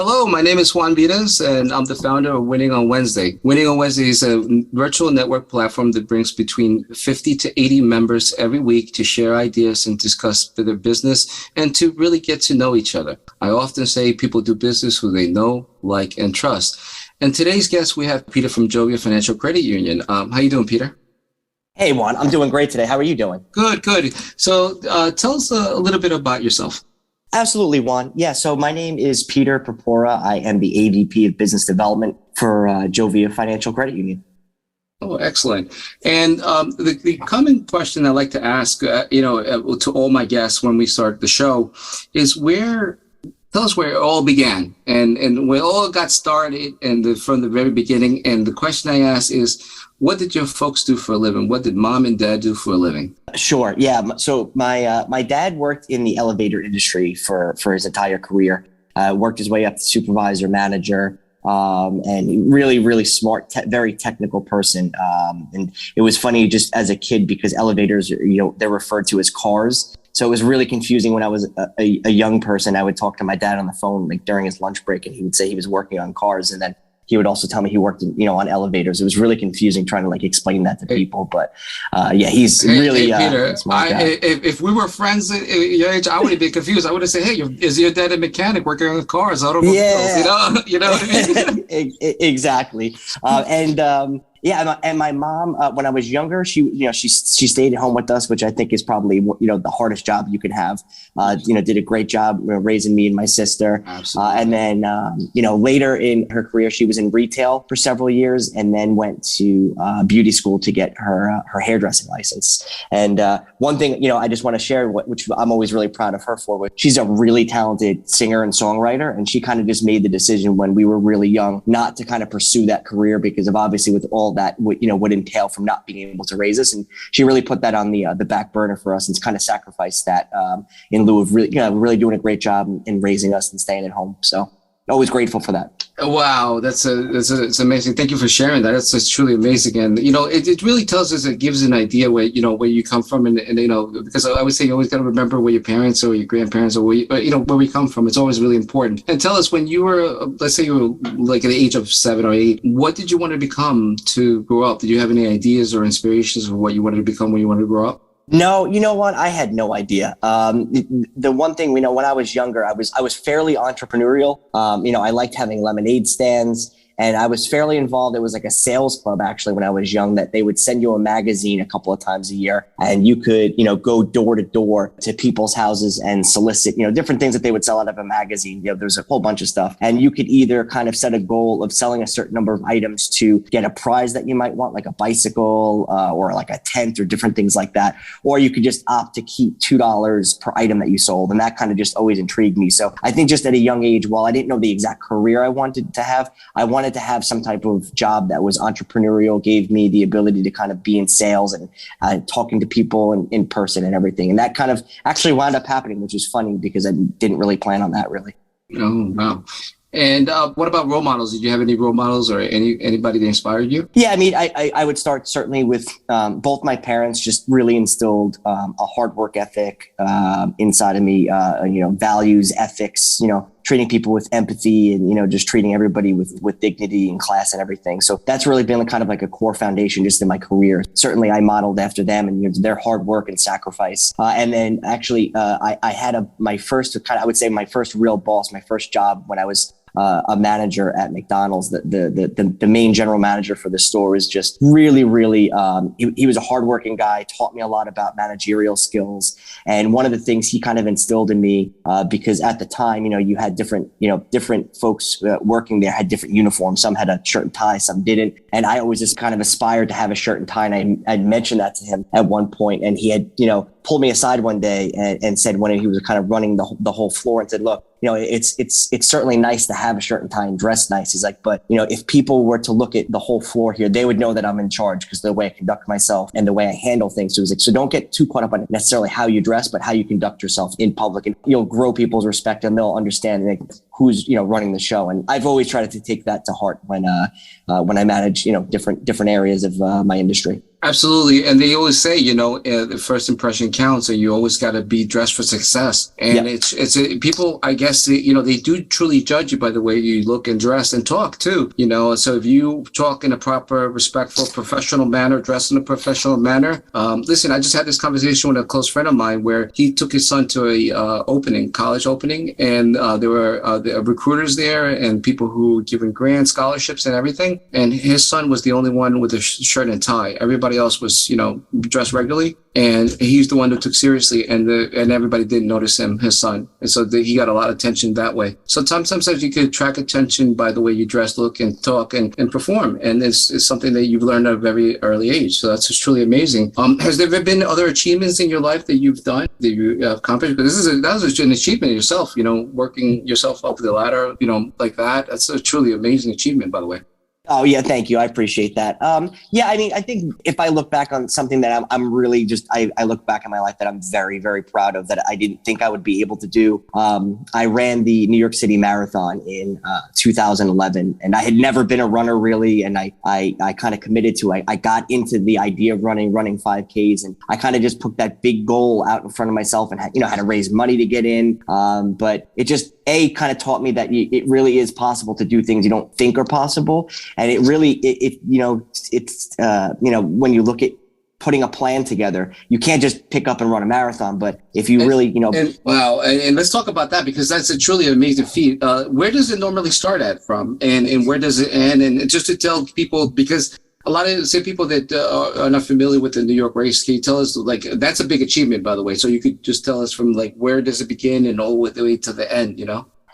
Hello, my name is Juan Vitas, and I'm the founder of Winning on Wednesday. Winning on Wednesday is a virtual network platform that brings between 50 to 80 members every week to share ideas and discuss their business and to really get to know each other. I often say people do business who they know, like, and trust. And today's guest, we have Peter from Jovia Financial Credit Union. How you doing, Peter? Hey, Juan, I'm doing great today. How are you doing? Good, good. So tell us a little bit about yourself. Absolutely, Juan. Yeah, so my name is Peter Purpura. I am the AVP of Business Development for Jovia Financial Credit Union. Oh, excellent. And the common question I like to ask, to all my guests when we start the show is tell us where it all began and where it all got started and from the very beginning. And the question I ask is, what did your folks do for a living? What did mom and dad do for a living? Sure. Yeah. So my dad worked in the elevator industry for his entire career. Worked his way up to supervisor, manager, and really, really smart, very technical person. And it was funny just as a kid because elevators, they're referred to as cars. So it was really confusing when I was a young person. I would talk to my dad on the phone like during his lunch break, and he would say he was working on cars, and then he would also tell me he worked on elevators. It was really confusing trying to explain that to people. But he's really Peter, smart guy. If we were friends at your age, I would have been confused. I would have said, "Hey, is your dad a mechanic working on cars, automobiles?" Yeah. You know what I mean? Exactly. And my mom, when I was younger, she stayed at home with us, which I think is probably, the hardest job you could have. Did a great job raising me and my sister. Absolutely. And then, later in her career, she was in retail for several years and then went to beauty school to get her hairdressing license. And one thing, I just want to share, which I'm always really proud of her for, which she's a really talented singer and songwriter. And she kind of just made the decision when we were really young not to kind of pursue that career because of obviously with all that would entail from not being able to raise us, and she really put that on the back burner for us and kind of sacrificed that in lieu of really doing a great job in raising us and staying at home. So always grateful for that. Wow, it's amazing. Thank you for sharing that. It's truly amazing, and it really tells us, it gives an idea where you come from, and because I always say you always got to remember where your parents or your grandparents or where we come from. It's always really important. And tell us, when you were, let's say you were like at the age of 7 or 8, what did you want to become to grow up? Did you have any ideas or inspirations of what you wanted to become when you wanted to grow up? No, you know what? I had no idea. The one thing when I was younger, I was fairly entrepreneurial. I liked having lemonade stands. And I was fairly involved. It was like a sales club, actually, when I was young, that they would send you a magazine a couple of times a year. And you could, go door to door to people's houses and solicit, different things that they would sell out of a magazine. There's a whole bunch of stuff. And you could either kind of set a goal of selling a certain number of items to get a prize that you might want, like a bicycle or like a tent or different things like that. Or you could just opt to keep $2 per item that you sold. And that kind of just always intrigued me. So I think just at a young age, while I didn't know the exact career I wanted to have, I wanted to have some type of job that was entrepreneurial, gave me the ability to kind of be in sales and talking to people in person and everything. And that kind of actually wound up happening, which is funny because I didn't really plan on that really. Oh, wow. And what about role models? Did you have any role models or anybody that inspired you? Yeah, I mean, I would start certainly with both my parents. Just really instilled a hard work ethic inside of me. Values, ethics. Treating people with empathy and just treating everybody with dignity and class and everything. So that's really been kind of like a core foundation just in my career. Certainly, I modeled after them and their hard work and sacrifice. And then actually, I had my first real boss, my first job when I was a manager at McDonald's. The main general manager for the store is just really, really, he was a hardworking guy, taught me a lot about managerial skills. And one of the things he kind of instilled in me, because at the time, you had different folks working there had different uniforms. Some had a shirt and tie, some didn't. And I always just kind of aspired to have a shirt and tie. And I'd mentioned that to him at one point, and he had, pulled me aside one day and said, when he was kind of running the whole floor, and said, look, it's certainly nice to have a shirt and tie and dress nice. He's like, but if people were to look at the whole floor here, they would know that I'm in charge because the way I conduct myself and the way I handle things. So he's like, so don't get too caught up on necessarily how you dress, but how you conduct yourself in public, and you'll grow people's respect and they'll understand who's running the show. And I've always tried to take that to heart when I manage different areas of my industry. Absolutely. And they always say, the first impression counts, and you always got to be dressed for success. And people, I guess, they do truly judge you by the way you look and dress and talk too, So if you talk in a proper, respectful, professional manner, dress in a professional manner, listen, I just had this conversation with a close friend of mine where he took his son to a college opening, and there were the recruiters there and people who were giving grants, scholarships and everything. And his son was the only one with a shirt and tie. Everybody else was, dressed regularly, and he's the one who took seriously, and everybody didn't notice him, his son, and so he got a lot of attention that way. So sometimes you could attract attention by the way you dress, look, and talk, and perform, and it's something that you've learned at a very early age. So that's just truly amazing. Has there been other achievements in your life that you've done that you accomplished? Because that was an achievement yourself, working yourself up the ladder, like that. That's a truly amazing achievement, by the way. Oh yeah, thank you. I appreciate that. I think if I look back on something that I'm really just, I look back in my life that I'm very, very proud of that I didn't think I would be able to do. I ran the New York City Marathon in 2011, and I had never been a runner really, and I kind of committed to it. I got into the idea of running 5Ks, and I kind of just put that big goal out in front of myself, and had to raise money to get in. But it just kind of taught me that it really is possible to do things you don't think are possible. And it really, when you look at putting a plan together, you can't just pick up and run a marathon. But if you really, Wow. And let's talk about that, because that's a truly amazing feat. Where does it normally start from? And where does it end? And just to tell people, because a lot of people that are not familiar with the New York race, can you tell us, that's a big achievement, by the way. So you could just tell us from where does it begin and all the way to the end,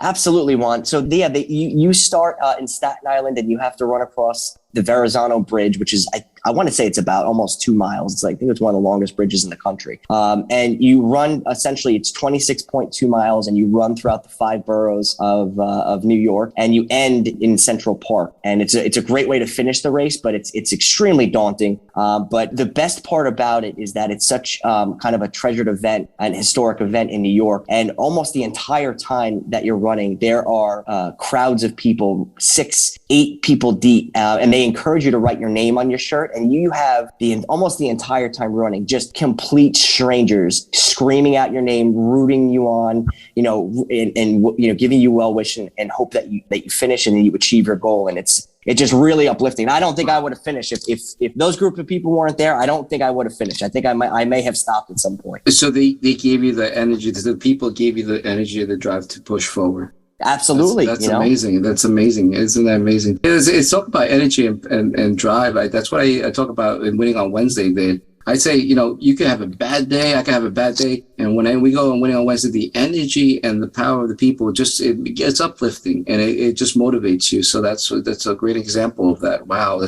Absolutely, Juan. So you start in Staten Island, and you have to run across the Verrazano Bridge, which is, I want to say it's about almost 2 miles. It's I think it's one of the longest bridges in the country. And you run, essentially it's 26.2 miles, and you run throughout the 5 boroughs of New York, and you end in Central Park. And it's a great way to finish the race, but it's extremely daunting. But the best part about it is that it's such kind of a treasured event, an historic event in New York. And almost the entire time that you're running, there are crowds of people, 6-8 people deep, and they encourage you to write your name on your shirt. And you have almost the entire time running, just complete strangers screaming out your name, rooting you on, and giving you well wish and hope that you finish and then you achieve your goal. And it's just really uplifting. I don't think I would have finished if those group of people weren't there. I don't think I would have finished. I think I may have stopped at some point. So they gave you the energy. The people gave you the energy, the drive to push forward. Absolutely. That's amazing. That's amazing. Isn't that amazing? It's talk about energy and drive. That's what I talk about in Winning on Wednesday. That I say, you can have a bad day. I can have a bad day. And when we go on Winning on Wednesday, the energy and the power of the people it gets uplifting, and it just motivates you. So that's a great example of that. Wow.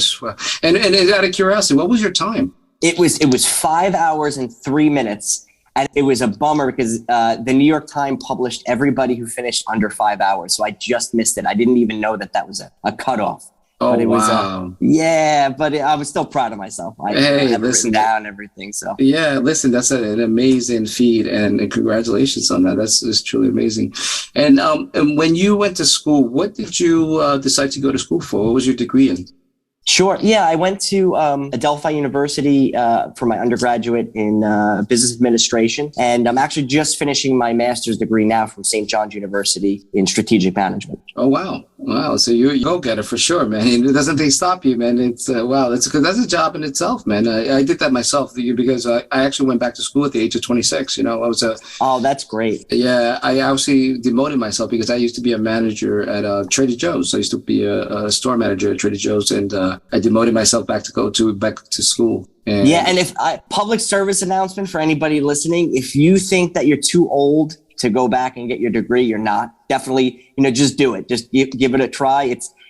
And out of curiosity, what was your time? It was 5 hours and 3 minutes. And it was a bummer because the New York Times published everybody who finished under 5 hours. So I just missed it. I didn't even know that was a cutoff. Oh, but it wow. Was, but I was still proud of myself. I had written down everything. So yeah, listen, that's an amazing feat, and congratulations on that. That's truly amazing. And when you went to school, what did you decide to go to school for? What was your degree in? Sure. Yeah, I went to Adelphi University for my undergraduate in business administration, and I'm actually just finishing my master's degree now from St. John's University in strategic management. Oh, wow. Wow. So you're a go-getter for sure, man. It doesn't stop you, man. It's wow. That's a job in itself, man. I did that myself because I actually went back to school at the age of 26. I was Oh, that's great. Yeah. I actually demoted myself because I used to be a manager at Trader Joe's. I used to be a store manager at Trader Joe's, and I demoted myself back to school. And if public service announcement for anybody listening, if you think that you're too old to go back and get your degree, you're not. Definitely, just do it. Just give it a try.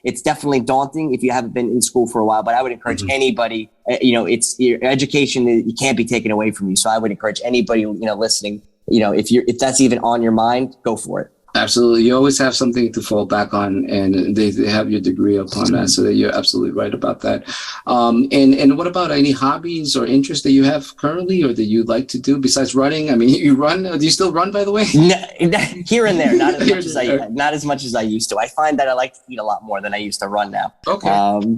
It's definitely daunting if you haven't been in school for a while, but I would encourage anybody, it's your education, you can't be taken away from you. So I would encourage anybody, listening, if that's even on your mind, go for it. Absolutely. You always have something to fall back on, and they have your degree upon that. So that you're absolutely right about that. And what about any hobbies or interests that you have currently or that you'd like to do besides running? I mean, you run. Do you still run, by the way? No, here and there, not as Here much and as there. not as much as I used to. I find that I like to eat a lot more than I used to run now. Okay.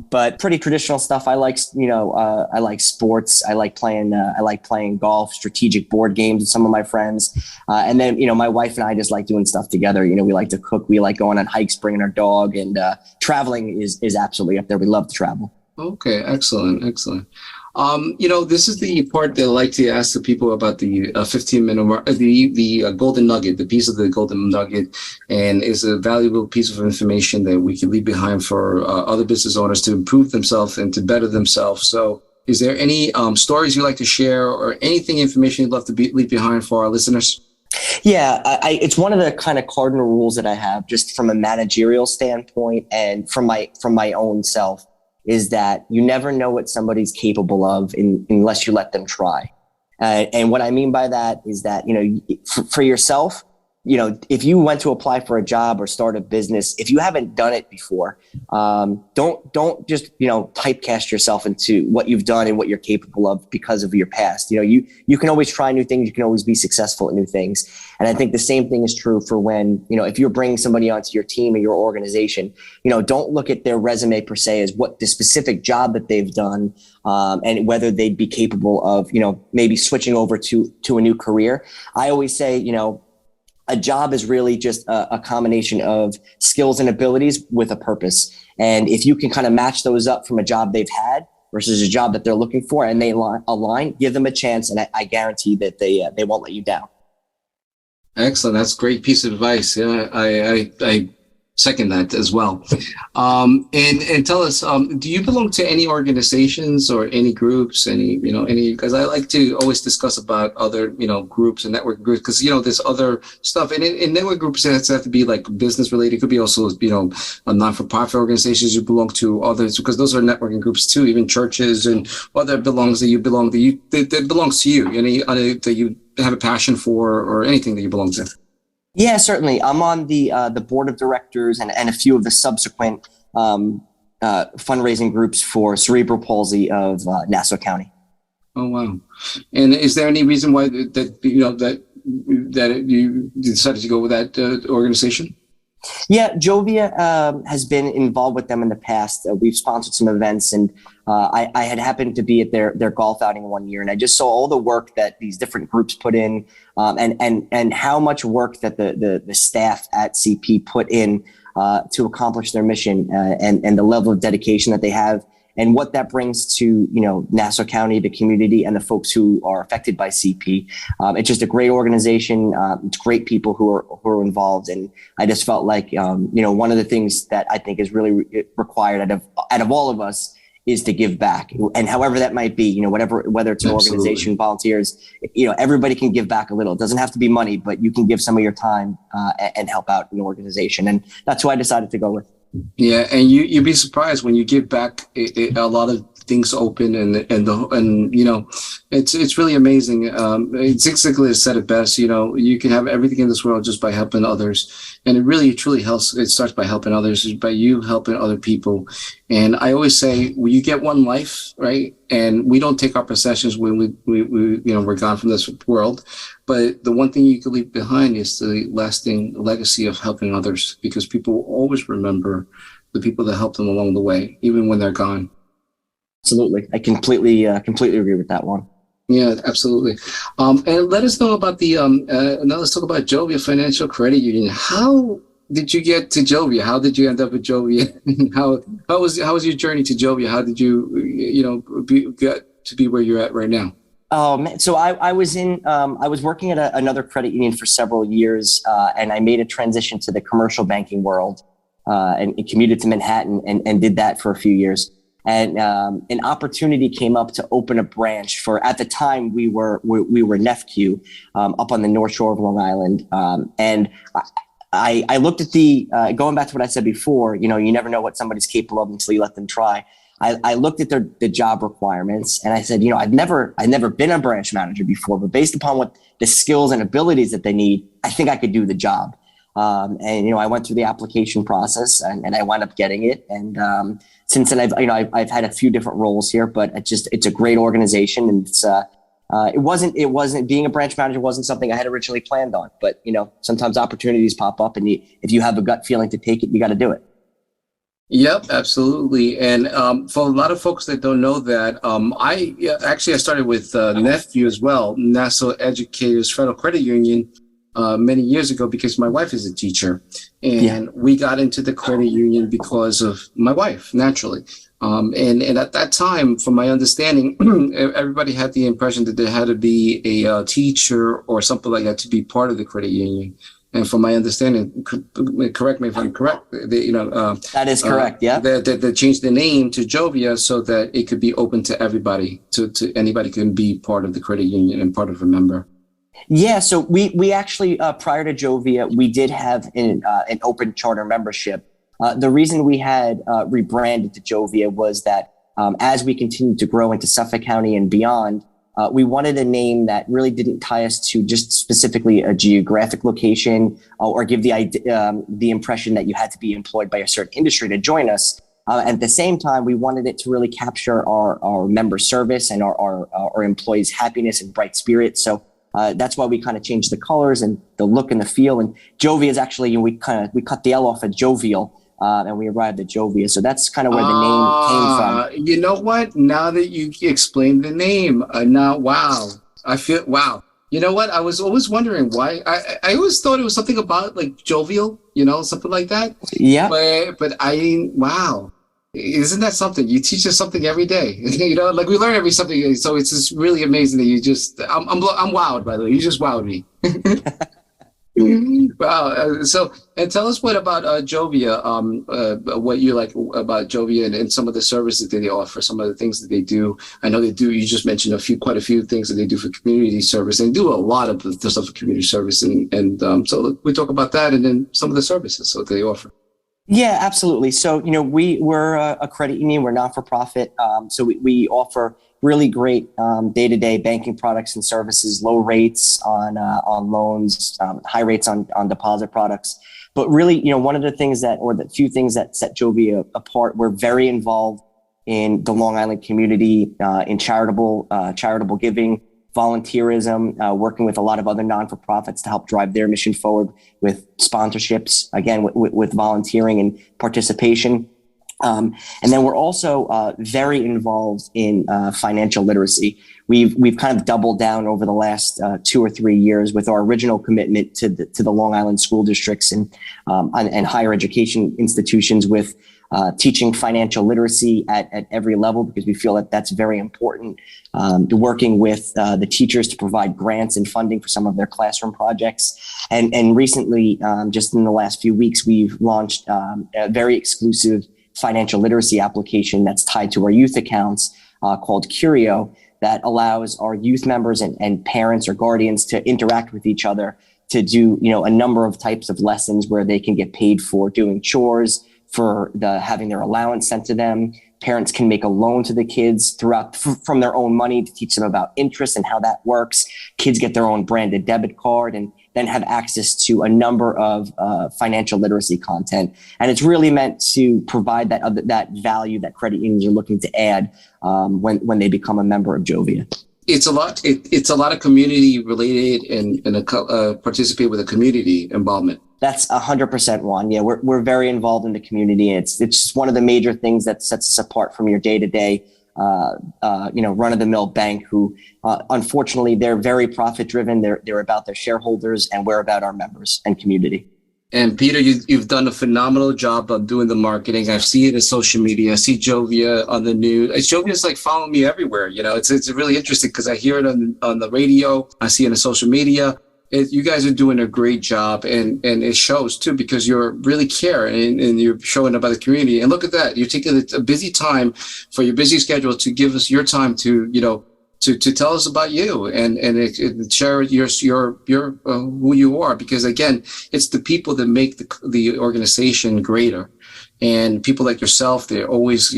But pretty traditional stuff. I like, I like sports. I like playing golf, strategic board games with some of my friends. And then, my wife and I just like doing stuff together. We like to cook. We like going on hikes, bringing our dog, and traveling is absolutely up there. We love to travel. Okay. Excellent. Excellent. This is the part that I like to ask the people about the 15-minute mark, the golden nugget, the piece of the golden nugget, and is a valuable piece of information that we can leave behind for other business owners to improve themselves and to better themselves. So is there any stories you'd like to share or anything information you'd love to leave behind for our listeners? Yeah, it's one of the kind of cardinal rules that I have, just from a managerial standpoint and from my own self, is that you never know what somebody's capable of unless you let them try. And what I mean by that is that, for yourself, if you went to apply for a job or start a business, if you haven't done it before, don't just, typecast yourself into what you've done and what you're capable of because of your past. You can always try new things. You can always be successful at new things. And I think the same thing is true for when, if you're bringing somebody onto your team or your organization, don't look at their resume per se as what the specific job that they've done, and whether they'd be capable of, maybe switching over to a new career. I always say, a job is really just a combination of skills and abilities with a purpose. And if you can kind of match those up from a job they've had versus a job that they're looking for, and they align, give them a chance. And I guarantee that they won't let you down. Excellent. That's a great piece of advice. Yeah, I second that as well. And tell us, do you belong to any organizations or any groups, because I like to always discuss about other, groups and network groups, because, there's other stuff. And in network groups, it has to be like business related. It could be also, a non-for-profit organizations you belong to, others, because those are networking groups too, even churches and other belongs that you belong to, that belongs to you, that you have a passion for or anything that you belong to. Yeah, certainly. I'm on the board of directors and a few of the subsequent fundraising groups for cerebral palsy of Nassau County. Oh, wow. And is there any reason why that you decided to go with that organization? Yeah, Jovia has been involved with them in the past. We've sponsored some events, and I had happened to be at their golf outing one year, and I just saw all the work that these different groups put in, and how much work that the staff at CP put in to accomplish their mission, and the level of dedication that they have, and what that brings to Nassau County, the community, and the folks who are affected by CP. It's just a great organization. It's great people who are involved, and I just felt like one of the things that I think is really required out of all of us is to give back, and however that might be, whether it's an organization, volunteers, everybody can give back a little. It doesn't have to be money, but you can give some of your time and help out an organization, and that's who I decided to go with. Yeah, and you'd be surprised when you give back. A lot of things open, and it's really amazing. Zig Ziglar has said it best. You can have everything in this world just by helping others, and it really truly helps. It starts by helping others, by you helping other people. And I always say, well, you get one life, right? And we don't take our possessions when we're gone from this world. But the one thing you can leave behind is the lasting legacy of helping others, because people will always remember the people that helped them along the way, even when they're gone. Absolutely. I completely agree with that one. Yeah, absolutely. And let us know about now let's talk about Jovia Financial Credit Union. How did you get to Jovia? How did you end up with Jovia? How was your journey to Jovia? How did you, get to be where you're at right now? Oh man! So I was working at another credit union for several years, and I made a transition to the commercial banking world, and commuted to Manhattan and did that for a few years. And an opportunity came up to open a branch for, at the time we were NEFQ, up on the North Shore of Long Island, and I looked at going back to what I said before. You never know what somebody's capable of until you let them try. I looked at the job requirements, and I said, I've never been a branch manager before, but based upon what the skills and abilities that they need, I think I could do the job. And, I went through the application process and I wound up getting it. And since then, I've had a few different roles here, but it's a great organization. And it wasn't being a branch manager wasn't something I had originally planned on, but sometimes opportunities pop up and if you have a gut feeling to take it, you got to do it. Yep, absolutely. And for a lot of folks that don't know that, I started with Nephew as well, National Educators Federal Credit Union, many years ago because my wife is a teacher, and we got into the credit union because of my wife, naturally. And at that time, from my understanding, everybody had the impression that there had to be a teacher or something like that to be part of the credit union. And from my understanding, correct me if I'm correct, that is correct. Yeah. They changed the name to Jovia so that it could be open to everybody, to anybody can be part of the credit union and part of a member. Yeah. So we actually, prior to Jovia, we did have an open charter membership. The reason we had rebranded to Jovia was that as we continued to grow into Suffolk County and beyond, we wanted a name that really didn't tie us to just specifically a geographic location or give the impression that you had to be employed by a certain industry to join us. At the same time, we wanted it to really capture our member service and our employees' happiness and bright spirit. So that's why we kind of changed the colors and the look and the feel. And Jovia is actually, we cut the L off at jovial. And we arrived at Jovia. So that's kind of where the name came from. You know what? Now that you explained the name, wow. Wow. You know what? I was always wondering why. I always thought it was something about like jovial, something like that. Yeah. But wow. Isn't that something? You teach us something every day. Like we learn every something. So it's just really amazing that I'm wowed, by the way. You just wowed me. Wow. So, and tell us what about Jovia, what you like about Jovia and some of the services that they offer, some of the things that they do. I know they do, you just mentioned quite a few things that they do for community service, and do a lot of the stuff for community service. And so we talk about that and then some of the services that they offer. Yeah, absolutely. So, we're a credit union, we're not for profit. So we offer really great day-to-day banking products and services, low rates on loans, high rates on deposit products. But really, one of the things the few things that set Jovia apart, we're very involved in the Long Island community, in charitable giving, volunteerism, working with a lot of other non-for-profits to help drive their mission forward with sponsorships, again, with volunteering and participation. And then we're also very involved in financial literacy. We've kind of doubled down over the last 2 or 3 years with our original commitment to the Long Island school districts and higher education institutions with teaching financial literacy at every level, because we feel that that's very important. Working with the teachers to provide grants and funding for some of their classroom projects. And recently, just in the last few weeks, we've launched a very exclusive financial literacy application that's tied to our youth accounts called Curio, that allows our youth members and parents or guardians to interact with each other to do, a number of types of lessons where they can get paid for doing chores, for having their allowance sent to them. Parents can make a loan to the kids from their own money to teach them about interest and how that works. Kids get their own branded debit card and then have access to a number of financial literacy content. And it's really meant to provide that value that credit unions are looking to add when they become a member of Jovia. It's a lot. It's a lot of community related and participate with a community involvement. That's 100% one. Yeah, we're very involved in the community. It's just one of the major things that sets us apart from your day-to-day, run-of-the-mill bank. Who, unfortunately, they're very profit-driven. They're about their shareholders, and we're about our members and community. And Peter, you've done a phenomenal job of doing the marketing. I see it in social media. I see Jovia on the news. Jovia's like following me everywhere. It's really interesting because I hear it on the radio. I see it in social media. You guys are doing a great job, and it shows too, because you're really care and you're showing about the community. And look at that. You're taking a busy time for your busy schedule to give us your time to tell us about you and share your who you are, because again, it's the people that make the organization greater. And people like yourself, they're always,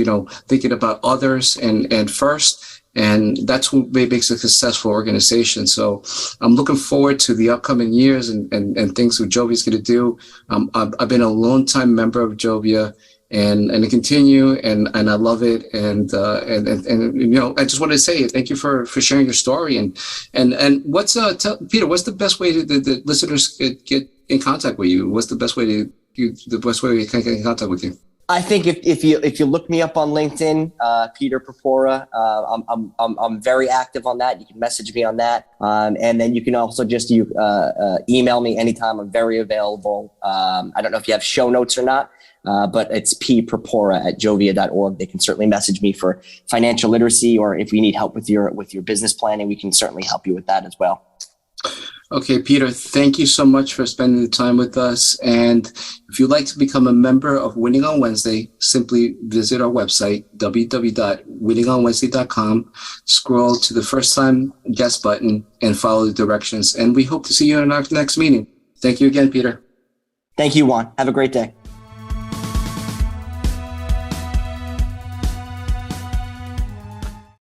thinking about others and first. And that's what makes a successful organization. So I'm looking forward to the upcoming years and things that Jovia's going to do. I've been a long time member of Jovia, and I continue, and I love it. And I just wanted to say thank you for sharing your story. And what's Peter, what's the best way the listeners get in contact with you? What's the best way we can get in contact with you? I think if you look me up on LinkedIn, Peter Purpura, I'm very active on that. You can message me on that, and then you can also just email me anytime. I'm very available. I don't know if you have show notes or not, but it's ppurpura@jovia.org. They can certainly message me for financial literacy, or if you need help with your business planning, we can certainly help you with that as well. Okay, Peter, thank you so much for spending the time with us. And if you'd like to become a member of Winning on Wednesday, simply visit our website, www.winningonwednesday.com, scroll to the first time guest button, and follow the directions. And we hope to see you in our next meeting. Thank you again, Peter. Thank you, Juan. Have a great day.